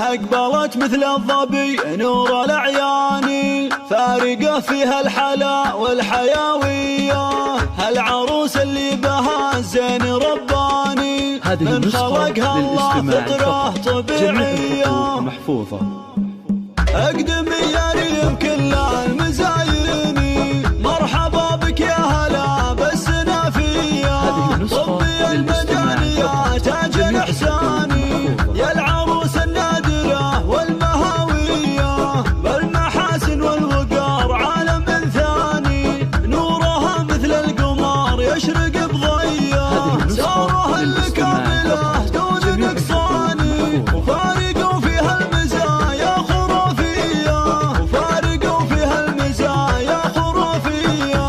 أقبلت مثل الظبي نور الأعيان، فارقة فيها الحلا والحيوية، هالعروس اللي بها الزين رباني، من خلقها الله فطرة طبيعية محفوظة. أقدم يا ريم كل المزايين، مرحبا بك يا هلا بالسنافية، طبي المدنية تاج الإحساني، يا العروس النادرة والمهاوية، بالمحاسن والوقار عالم ثاني، نورها مثل القمر يشرق بضية، سارها الكاملة دون نقصاني، وفارقوا فيها المزايا خرافية، وفارقوا فيها المزايا خرافية،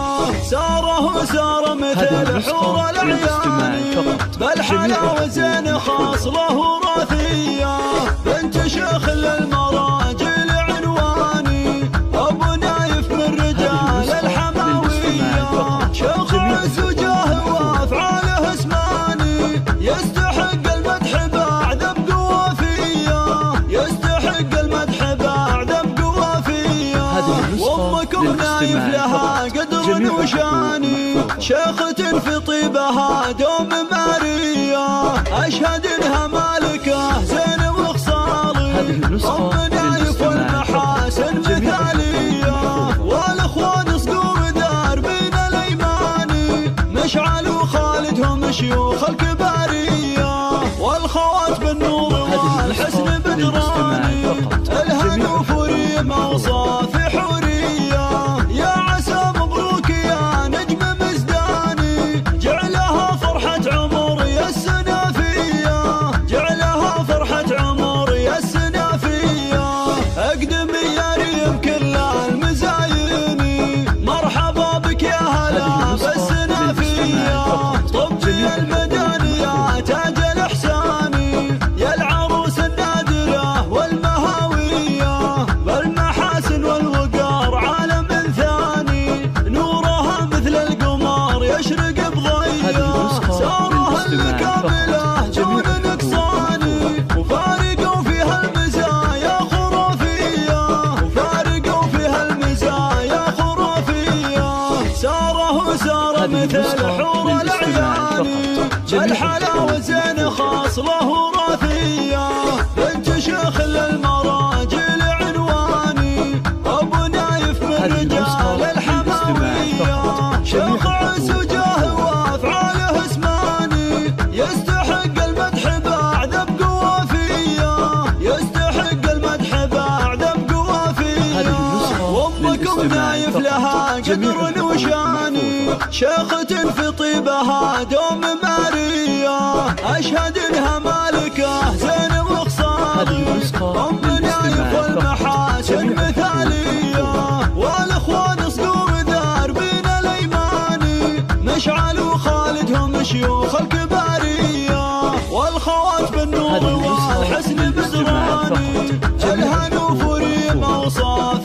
ساره سار مثل حور الأعيان، بالحلا وزين خاص له راثية، بنت شيخ للمراجل عنواني، أبو نايف من رجال الحماوية، شيخ عز وجاه وأفعاله اسماني، يستحق المدح بعد بقوافية، يستحق المدح بعد بقوافية، وأمكم نايف لها قدر وشاني، شيخة في طيبها دوم مارية، أشهد إنها مالكة زين وخصالي، أم نايف والمحاسن مثالية، والأخوان صقور دربين الأيماني، مشعل وخالدهم شيوخ الكبارية، والخوات بالنور والحسن بدراني، الهنوف وريم أوصاف حورية، يا عسى مبروك يا نجم مزداني، جعلها فرحة عمر يا السنافية، جعلها فرحة عمر يا السنافية، أقدم يا ريم كل المزايين، مرحبا بك يا هلا بالسنافية، طبي المدنية تاج الإحساني، يا العروس النادرة والمهاوية، بالمحاسن والوقار عالم ثاني، نورها مثل القمر يشرق بضية، سارها الكاملة دون نقصاني، وفارقوا فيها المزايا خرافية، وفارقوا فيها المزايا خرافية، ساره سار مثل حور الأعيان، بالحلا وزين خاص له راثية، بنت شيخ للمراجل عنواني، أبو نايف من رجال الحماوية، شيخ عز وجاه وأفعاله اسماني، يستحق المدح بعد بقوافية، يستحق المدح بعد بقوافية، وأمكم نايف لها قدر وشاني، شيخة في طيبها دوم مارية، أشهد إنها مالكة زين وخصالي، أم نايف والمحاسن مثالية، والأخوان صقور دربين الأيماني، مشعل وخالدهم شيوخ الكبارية، والخوات بالنور والحسن بدراني، الهنوف وريم أوصاف